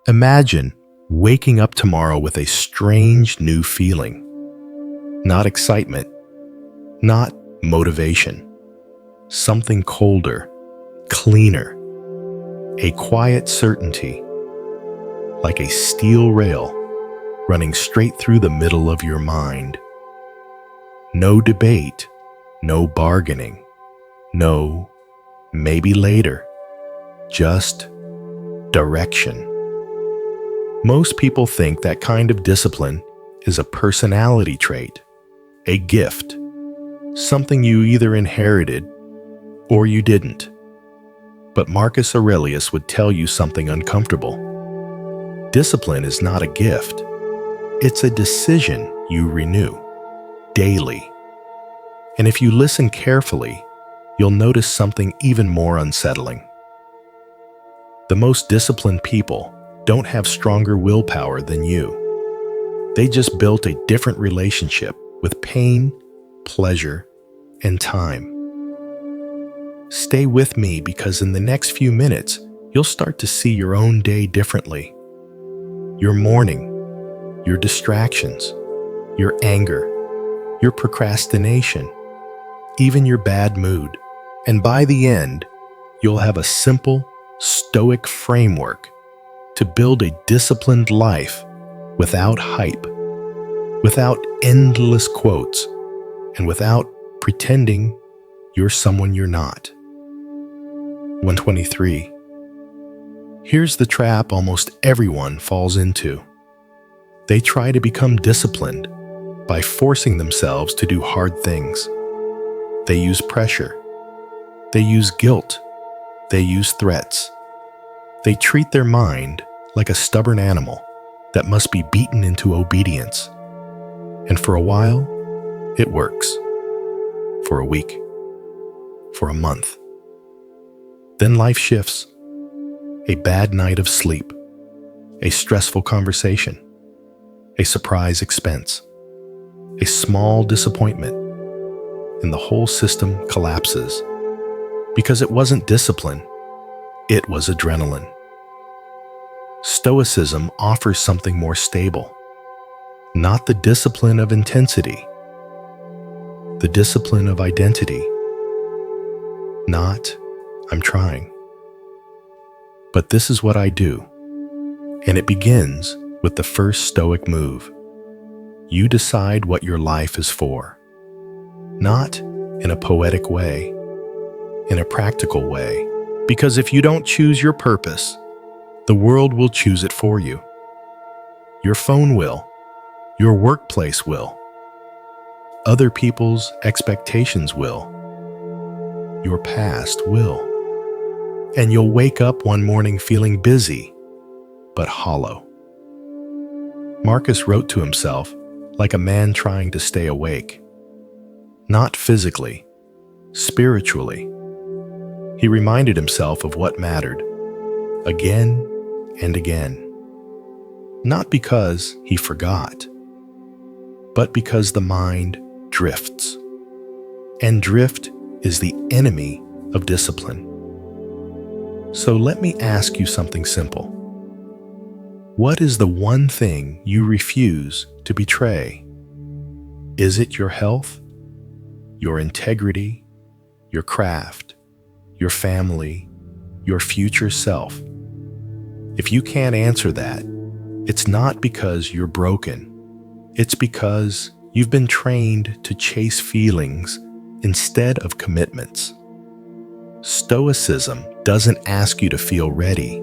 Imagine waking up tomorrow with a strange new feeling. Not excitement, not motivation. Something colder, cleaner. A quiet certainty, like a steel rail running straight through the middle of your mind. No debate, no bargaining, no maybe later, just direction. Most people think that kind of discipline is a personality trait, a gift, something you either inherited or you didn't. But Marcus Aurelius would tell you something uncomfortable. Discipline is not a gift. It's a decision you renew daily. And if you listen carefully, you'll notice something even more unsettling. The most disciplined people don't have stronger willpower than you. They just built a different relationship with pain, pleasure, and time. Stay with me because in the next few minutes, you'll start to see your own day differently. Your morning, your distractions, your anger, your procrastination, even your bad mood. And by the end, you'll have a simple, Stoic framework to build a disciplined life without hype, without endless quotes, and without pretending you're someone you're not. 123. Here's the trap almost everyone falls into. They try to become disciplined by forcing themselves to do hard things. They use pressure. They use guilt. They use threats. They treat their mind like a stubborn animal that must be beaten into obedience. And for a while, it works. For a week. For a month. Then life shifts. A bad night of sleep. A stressful conversation. A surprise expense. A small disappointment. And the whole system collapses. Because it wasn't discipline. It was adrenaline. Stoicism offers something more stable. Not the discipline of intensity. The discipline of identity. Not, I'm trying. But this is what I do. And it begins with the first Stoic move. You decide what your life is for. Not in a poetic way, in a practical way. Because if you don't choose your purpose, the world will choose it for you. Your phone will. Your workplace will. Other people's expectations will. Your past will. And you'll wake up one morning feeling busy, but hollow. Marcus wrote to himself like a man trying to stay awake. Not physically, spiritually. He reminded himself of what mattered, again and again. Not because he forgot, but because the mind drifts. And drift is the enemy of discipline. So let me ask you something simple. What is the one thing you refuse to betray? Is it your health, your integrity, your craft, your family, your future self? If you can't answer that, it's not because you're broken. It's because you've been trained to chase feelings instead of commitments. Stoicism doesn't ask you to feel ready.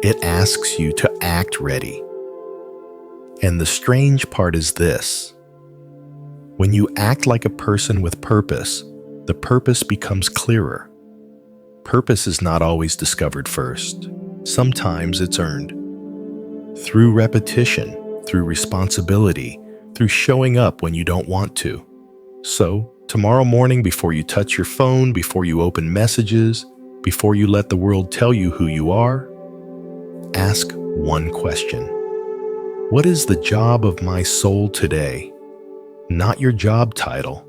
It asks you to act ready. And the strange part is this. When you act like a person with purpose, the purpose becomes clearer. Purpose is not always discovered first. Sometimes it's earned. Through repetition, through responsibility, through showing up when you don't want to. So, tomorrow morning before you touch your phone, before you open messages, before you let the world tell you who you are, ask one question. What is the job of my soul today? Not your job title,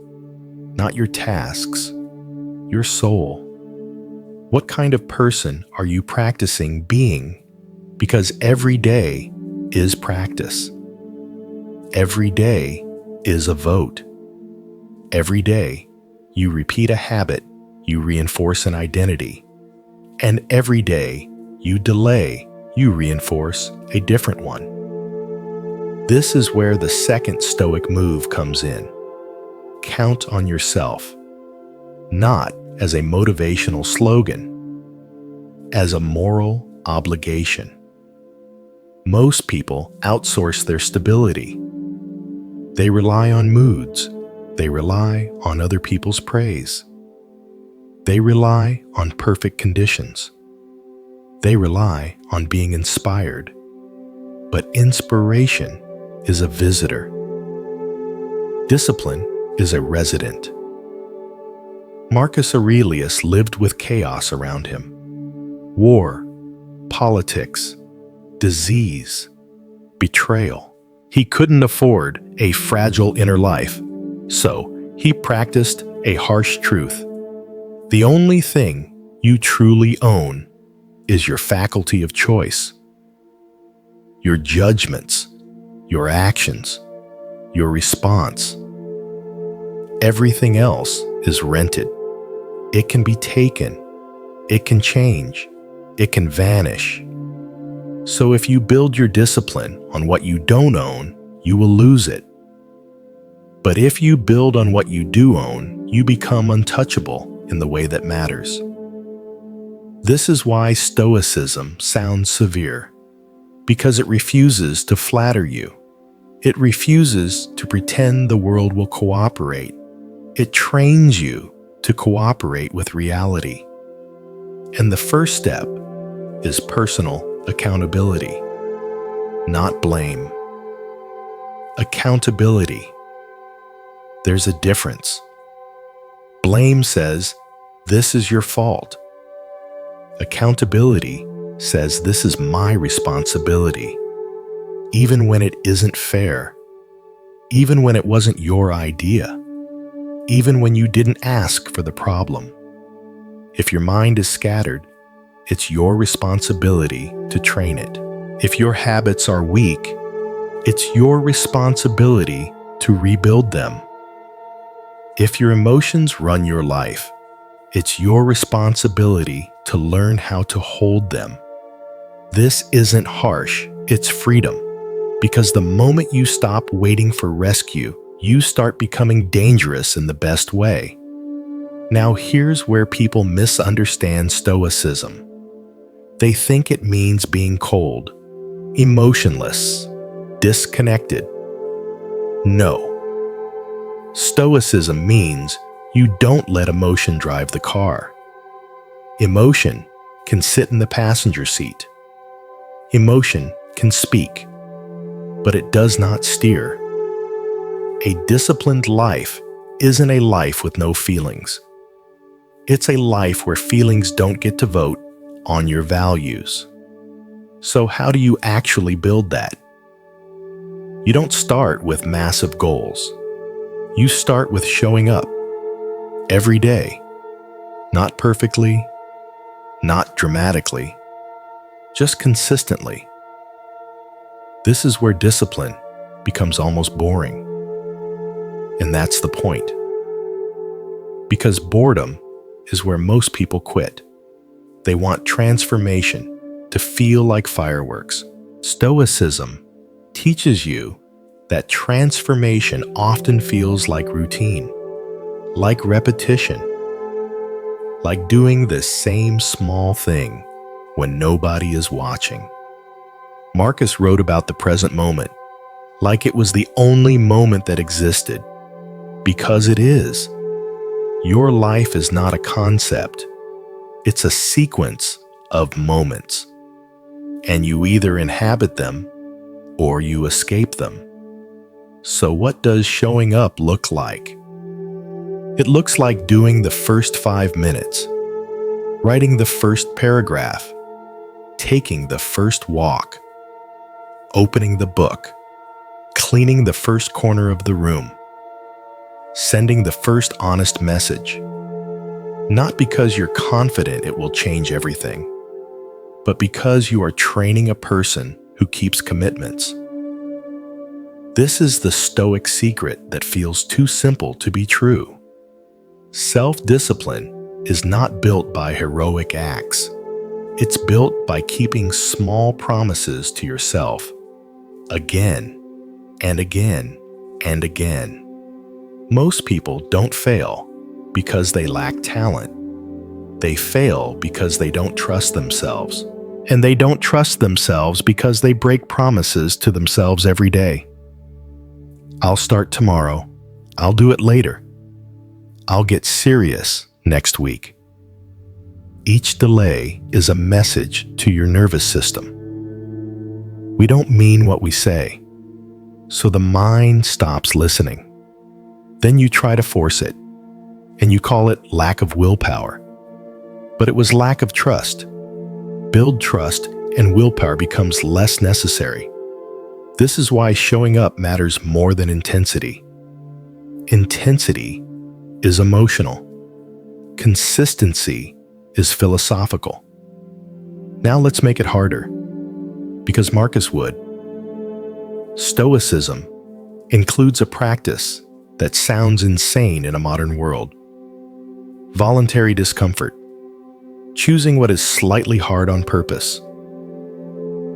not your tasks, your soul. What kind of person are you practicing being Because every day is practice. Every day is a vote. Every day you repeat a habit, you reinforce an identity. And every day you delay, you reinforce a different one. This is where the second Stoic move comes in. Count on yourself, not as a motivational slogan, as a moral obligation. Most people outsource their stability. They rely on moods. They rely on other people's praise. They rely on perfect conditions. They rely on being inspired. But inspiration is a visitor. Discipline is a resident. Marcus Aurelius lived with chaos around him. War, politics, disease, betrayal. He couldn't afford a fragile inner life, so he practiced a harsh truth. The only thing you truly own is your faculty of choice. Your judgments, your actions, your response. Everything else is rented. It can be taken. It can change. It can vanish. So if you build your discipline on what you don't own, you will lose it. But if you build on what you do own, you become untouchable in the way that matters. This is why Stoicism sounds severe, because it refuses to flatter you. It refuses to pretend the world will cooperate. It trains you to cooperate with reality. And the first step is personal accountability, not blame. Accountability. There's a difference. Blame says, this is your fault. Accountability says, this is my responsibility. Even when it isn't fair. Even when it wasn't your idea. Even when you didn't ask for the problem. If your mind is scattered, it's your responsibility to train it. If your habits are weak, it's your responsibility to rebuild them. If your emotions run your life, it's your responsibility to learn how to hold them. This isn't harsh, it's freedom. Because the moment you stop waiting for rescue, you start becoming dangerous in the best way. Now here's where people misunderstand Stoicism. They think it means being cold, emotionless, disconnected. No. Stoicism means you don't let emotion drive the car. Emotion can sit in the passenger seat. Emotion can speak, but it does not steer. A disciplined life isn't a life with no feelings. It's a life where feelings don't get to vote on your values. So how do you actually build that? You don't start with massive goals. You start with showing up every day. Not perfectly, not dramatically, just consistently. This is where discipline becomes almost boring. And that's the point. Because boredom is where most people quit. They want transformation to feel like fireworks. Stoicism teaches you that transformation often feels like routine, like repetition, like doing the same small thing when nobody is watching. Marcus wrote about the present moment like it was the only moment that existed, because it is. Your life is not a concept. It's a sequence of moments, and you either inhabit them or you escape them. So what does showing up look like? It looks like doing the first 5 minutes, writing the first paragraph, taking the first walk, opening the book, cleaning the first corner of the room, sending the first honest message. Not because you're confident it will change everything, but because you are training a person who keeps commitments. This is the Stoic secret that feels too simple to be true. Self-discipline is not built by heroic acts. It's built by keeping small promises to yourself, again and again and again. Most people don't fail because they lack talent. They fail because they don't trust themselves. And they don't trust themselves because they break promises to themselves every day. I'll start tomorrow. I'll do it later. I'll get serious next week. Each delay is a message to your nervous system. We don't mean what we say, so the mind stops listening. Then you try to force it, and you call it lack of willpower. But it was lack of trust. Build trust, and willpower becomes less necessary. This is why showing up matters more than intensity. Intensity is emotional. Consistency is philosophical. Now let's make it harder. Because Marcus would. Stoicism includes a practice that sounds insane in a modern world. Voluntary discomfort. Choosing what is slightly hard on purpose.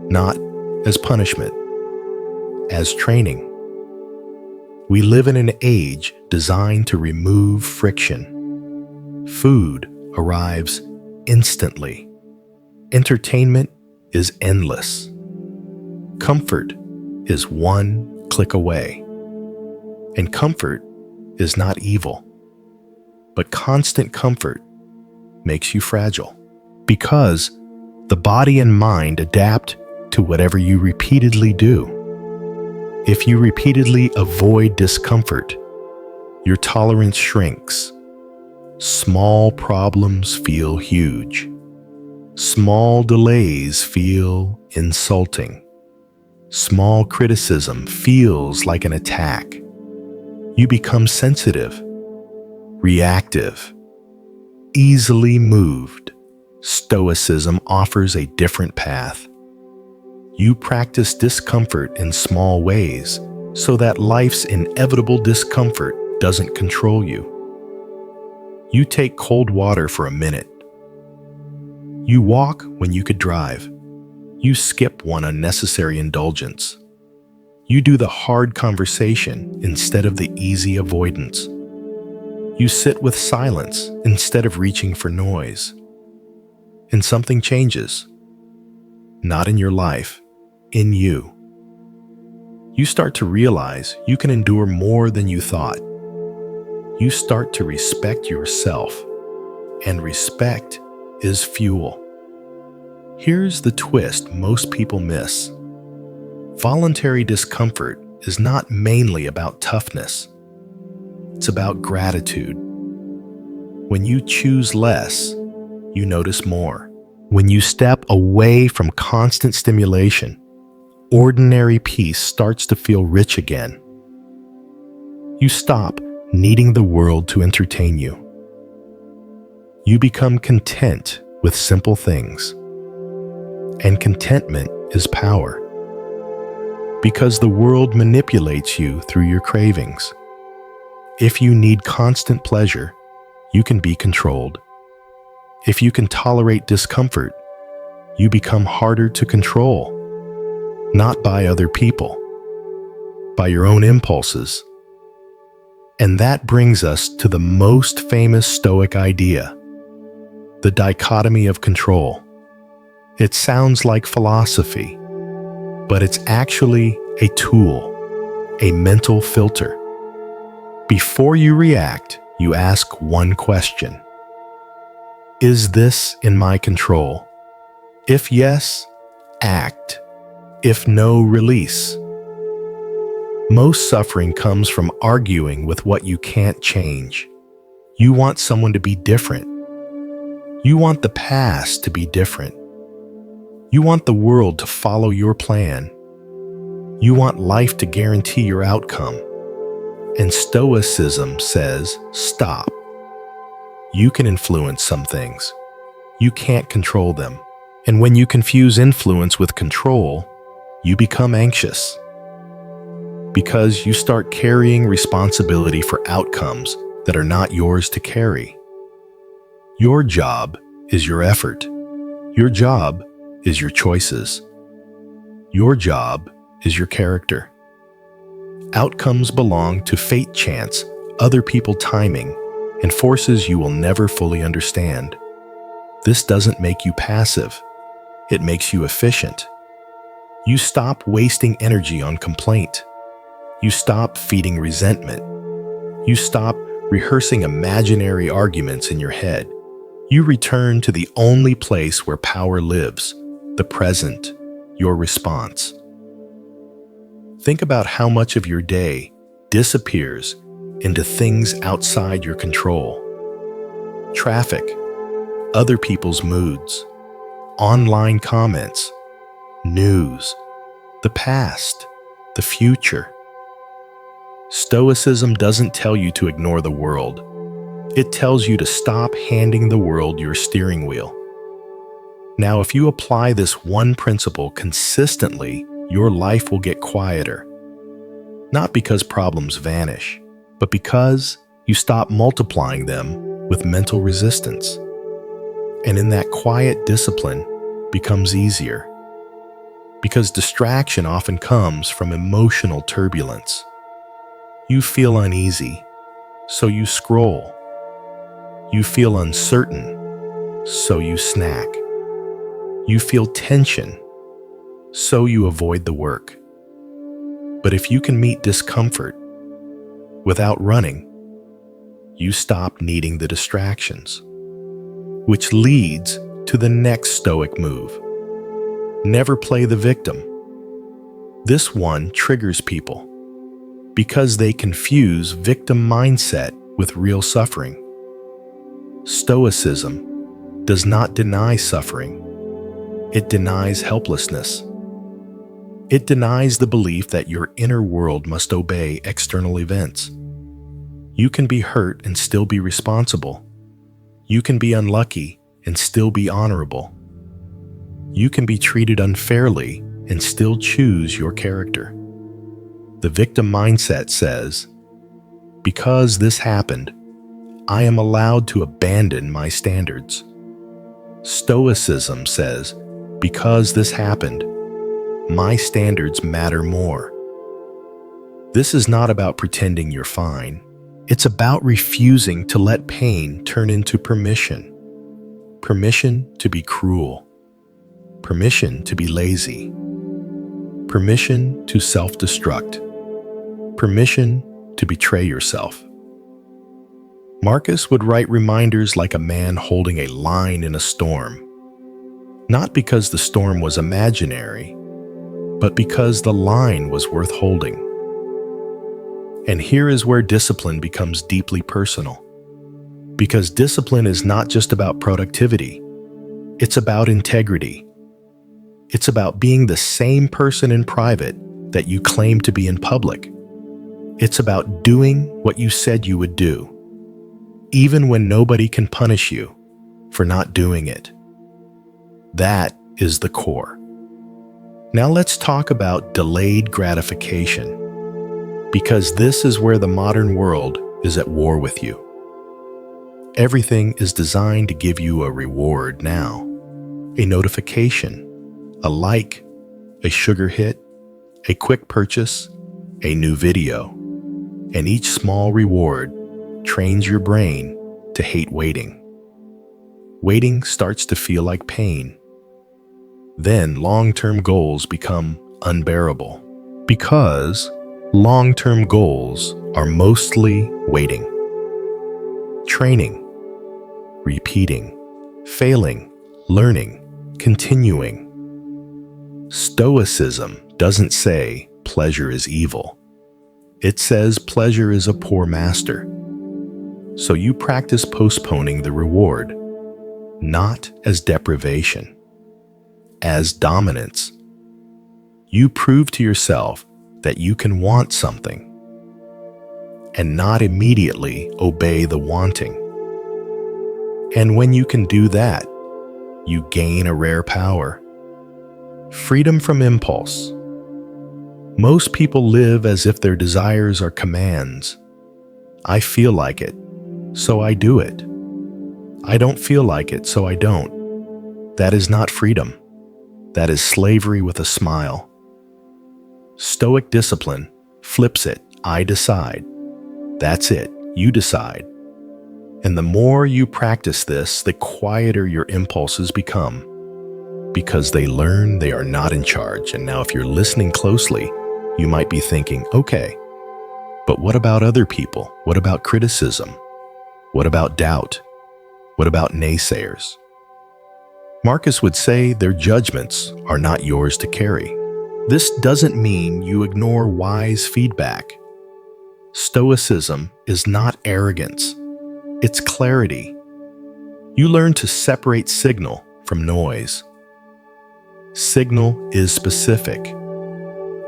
Not as punishment, as training. We live in an age designed to remove friction. Food arrives instantly. Entertainment is endless. Comfort is one click away. And comfort is not evil. But constant comfort makes you fragile because the body and mind adapt to whatever you repeatedly do. If you repeatedly avoid discomfort, your tolerance shrinks. Small problems feel huge. Small delays feel insulting. Small criticism feels like an attack. You become sensitive, reactive, easily moved. Stoicism offers a different path. You practice discomfort in small ways so that life's inevitable discomfort doesn't control you. You take cold water for a minute. You walk when you could drive. You skip one unnecessary indulgence. You do the hard conversation instead of the easy avoidance. You sit with silence instead of reaching for noise. And something changes. Not in your life, in you. You start to realize you can endure more than you thought. You start to respect yourself, and respect is fuel. Here's the twist most people miss. Voluntary discomfort is not mainly about toughness. It's about gratitude. When you choose less, you notice more. When you step away from constant stimulation, ordinary peace starts to feel rich again. You stop needing the world to entertain you. You become content with simple things. And contentment is power. Because the world manipulates you through your cravings. If you need constant pleasure, you can be controlled. If you can tolerate discomfort, you become harder to control. Not by other people, by your own impulses. And that brings us to the most famous Stoic idea, the dichotomy of control. It sounds like philosophy, but it's actually a tool, a mental filter. Before you react, you ask one question. Is this in my control? If yes, act. If no, release. Most suffering comes from arguing with what you can't change. You want someone to be different. You want the past to be different. You want the world to follow your plan. You want life to guarantee your outcome. And Stoicism says, stop. You can influence some things. You can't control them. And when you confuse influence with control, you become anxious because you start carrying responsibility for outcomes that are not yours to carry. Your job is your effort. Your job is your choices. Your job is your character. Outcomes belong to fate, chance, other people, timing, and forces you will never fully understand. This doesn't make you passive. It makes you efficient. You stop wasting energy on complaint. You stop feeding resentment. You stop rehearsing imaginary arguments in your head. You return to the only place where power lives, the present, your response. Think about how much of your day disappears into things outside your control. Traffic, other people's moods, online comments, news, the past, the future. Stoicism doesn't tell you to ignore the world. It tells you to stop handing the world your steering wheel. Now, if you apply this one principle consistently, your life will get quieter. Not because problems vanish, but because you stop multiplying them with mental resistance. And in that quiet, discipline becomes easier. Because distraction often comes from emotional turbulence. You feel uneasy, so you scroll. You feel uncertain, so you snack. You feel tension, so you avoid the work. But if you can meet discomfort without running, you stop needing the distractions, which leads to the next Stoic move. Never play the victim. This one triggers people because they confuse victim mindset with real suffering. Stoicism does not deny suffering. It denies helplessness. It denies the belief that your inner world must obey external events. You can be hurt and still be responsible. You can be unlucky and still be honorable. You can be treated unfairly and still choose your character. The victim mindset says, because this happened, I am allowed to abandon my standards. Stoicism says, because this happened, my standards matter more. This is not about pretending you're fine. It's about refusing to let pain turn into permission. Permission to be cruel. Permission to be lazy. Permission to self-destruct. Permission to betray yourself. Marcus would write reminders like a man holding a line in a storm. Not because the storm was imaginary, but because the line was worth holding. And here is where discipline becomes deeply personal. Because discipline is not just about productivity. It's about integrity. It's about being the same person in private that you claim to be in public. It's about doing what you said you would do, even when nobody can punish you for not doing it. That is the core. Now let's talk about delayed gratification, because this is where the modern world is at war with you. Everything is designed to give you a reward now, a notification, a like, a sugar hit, a quick purchase, a new video. And each small reward trains your brain to hate waiting. Waiting starts to feel like pain. Then long-term goals become unbearable because long-term goals are mostly waiting. Training, repeating, failing, learning, continuing. Stoicism doesn't say pleasure is evil. It says pleasure is a poor master. So you practice postponing the reward, not as deprivation, as dominance. You prove to yourself that you can want something and not immediately obey the wanting. And when you can do that, you gain a rare power. Freedom from impulse. Most people live as if their desires are commands. I feel like it, so I do it. I don't feel like it, so I don't. That is not freedom. That is slavery with a smile. Stoic discipline flips it. I decide. That's it. You decide. And the more you practice this, the quieter your impulses become, because they learn they are not in charge. And now if you're listening closely, you might be thinking, okay, but what about other people? What about criticism? What about doubt? What about naysayers? Marcus would say their judgments are not yours to carry. This doesn't mean you ignore wise feedback. Stoicism is not arrogance. It's clarity. You learn to separate signal from noise. Signal is specific.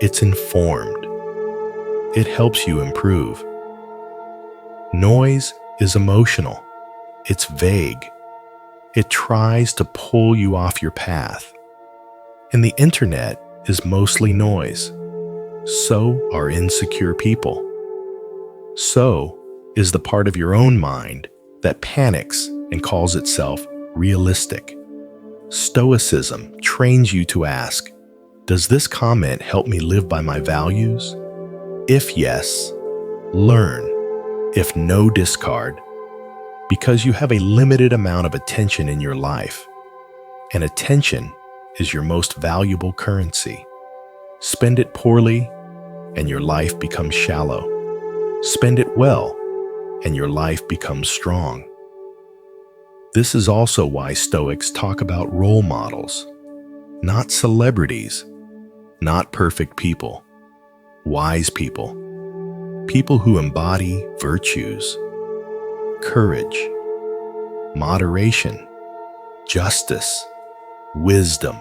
It's informed. It helps you improve. Noise is emotional. It's vague. It tries to pull you off your path. And the internet is mostly noise. So are insecure people. So is the part of your own mind that panics and calls itself realistic. Stoicism trains you to ask, does this comment help me live by my values? If yes, learn. If no, discard. Because you have a limited amount of attention in your life, and attention is your most valuable currency. Spend it poorly, and your life becomes shallow. Spend it well, and your life becomes strong. This is also why Stoics talk about role models, not celebrities, not perfect people, wise people, people who embody virtues, courage, moderation, justice, wisdom.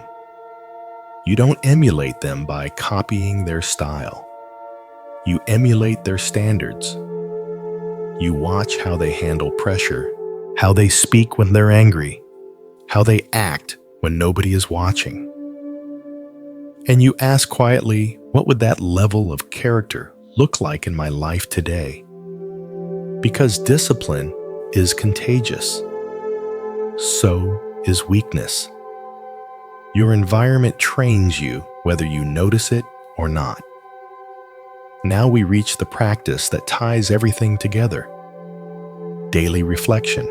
You don't emulate them by copying their style. You emulate their standards. You watch how they handle pressure, how they speak when they're angry, how they act when nobody is watching. And you ask quietly, what would that level of character look like in my life today? Because discipline is contagious. So is weakness. Your environment trains you whether you notice it or not. Now we reach the practice that ties everything together. Daily reflection.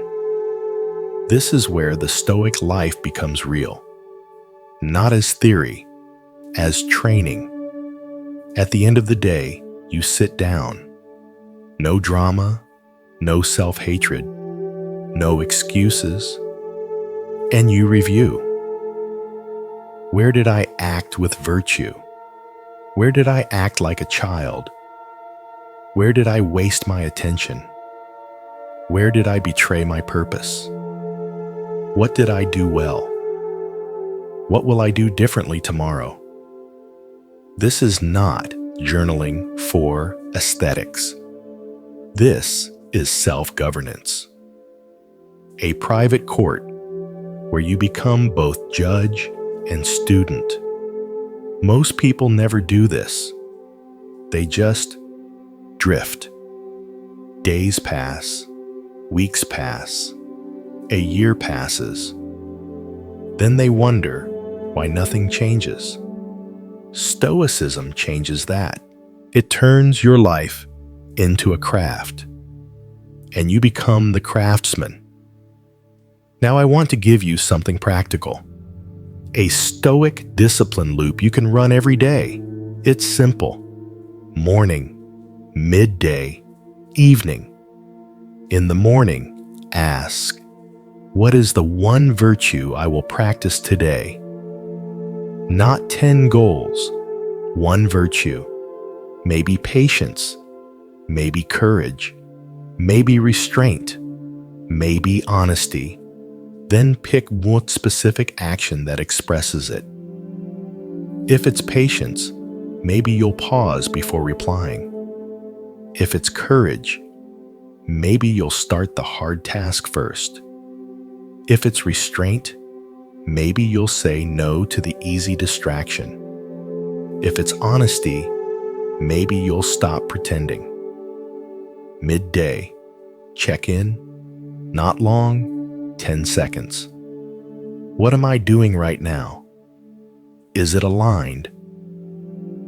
This is where the Stoic life becomes real. Not as theory, as training. At the end of the day, you sit down. No drama, no self-hatred, no excuses, and you review. Where did I act with virtue? Where did I act like a child? Where did I waste my attention? Where did I betray my purpose? What did I do well? What will I do differently tomorrow? This is not journaling for aesthetics. This is self-governance. A private court where you become both judge and student. Most people never do this. They just drift. Days pass, weeks pass, a year passes. Then they wonder why nothing changes. Stoicism changes that. It turns your life into a craft, and you become the craftsman. Now I want to give you something practical. A Stoic discipline loop you can run every day. It's simple. Morning, midday, evening. In the morning, ask, what is the one virtue I will practice today? Not 10 goals, one virtue. Maybe patience, maybe courage, maybe restraint, maybe honesty. Then pick one specific action that expresses it. If it's patience, maybe you'll pause before replying. If it's courage, maybe you'll start the hard task first. If it's restraint, maybe you'll say no to the easy distraction. If it's honesty, maybe you'll stop pretending. Midday, check in, not long, 10 seconds. What am I doing right now? Is it aligned?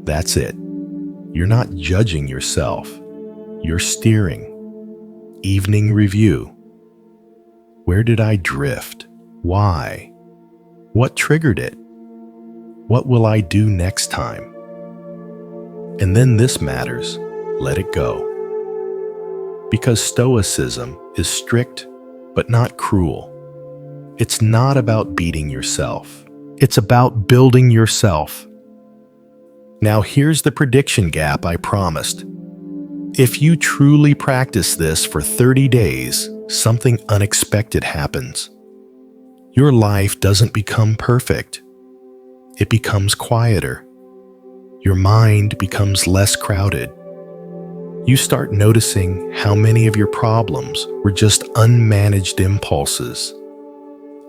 That's it. You're not judging yourself. You're steering. Evening review. Where did I drift? Why? What triggered it? What will I do next time? And then this matters. Let it go. Because Stoicism is strict, but not cruel. It's not about beating yourself. It's about building yourself. Now here's the prediction gap I promised. If you truly practice this for 30 days, something unexpected happens. Your life doesn't become perfect. It becomes quieter. Your mind becomes less crowded. You start noticing how many of your problems were just unmanaged impulses,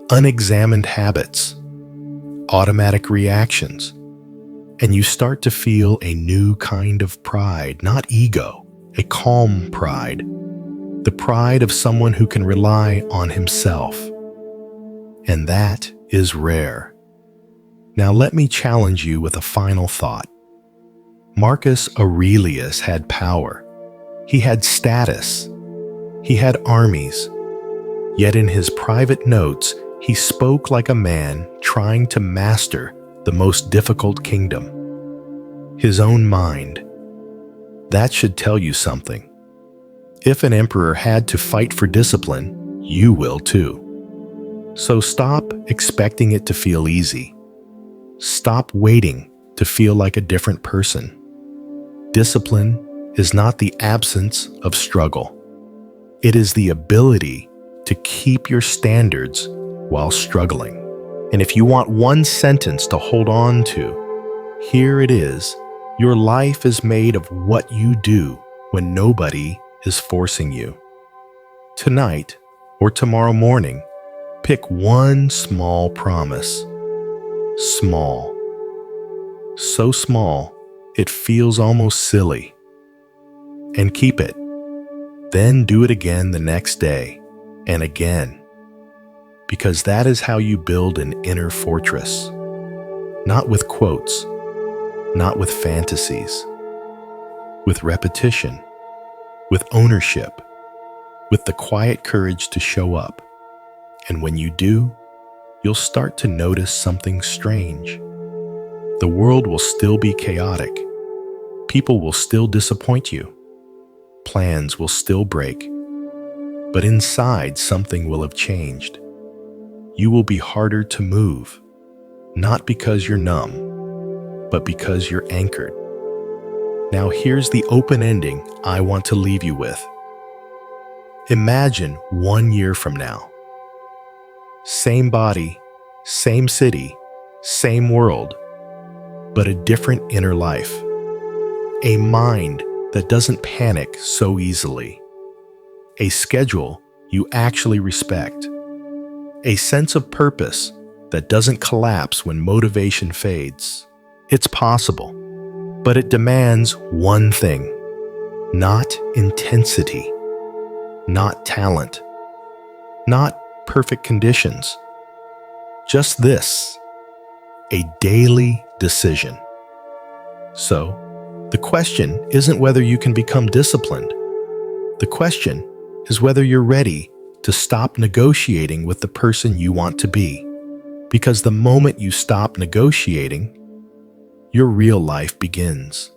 unexamined habits, automatic reactions, and you start to feel a new kind of pride, not ego, a calm pride, the pride of someone who can rely on himself. And that is rare. Now let me challenge you with a final thought. Marcus Aurelius had power. He had status. He had armies. Yet in his private notes, he spoke like a man trying to master the most difficult kingdom, his own mind. That should tell you something. If an emperor had to fight for discipline, you will too. So stop expecting it to feel easy. Stop waiting to feel like a different person. Discipline is not the absence of struggle. It is the ability to keep your standards while struggling. And if you want one sentence to hold on to, here it is. Your life is made of what you do when nobody is forcing you. Tonight or tomorrow morning, pick one small promise. Small. So small, it feels almost silly. And keep it. Then do it again the next day and again. Because that is how you build an inner fortress. Not with quotes, not with fantasies, with repetition, with ownership, with the quiet courage to show up. And when you do, you'll start to notice something strange. The world will still be chaotic. People will still disappoint you. Plans will still break. But inside, something will have changed. You will be harder to move, not because you're numb, but because you're anchored. Now here's the open ending I want to leave you with. Imagine 1 year from now. Same body, same city, same world, but a different inner life. A mind that doesn't panic so easily. A schedule you actually respect. A sense of purpose that doesn't collapse when motivation fades. It's possible, but it demands one thing. Not intensity. Not talent. Not perfect conditions. Just this. A daily decision. So, the question isn't whether you can become disciplined. The question is whether you're ready to stop negotiating with the person you want to be. Because the moment you stop negotiating, your real life begins.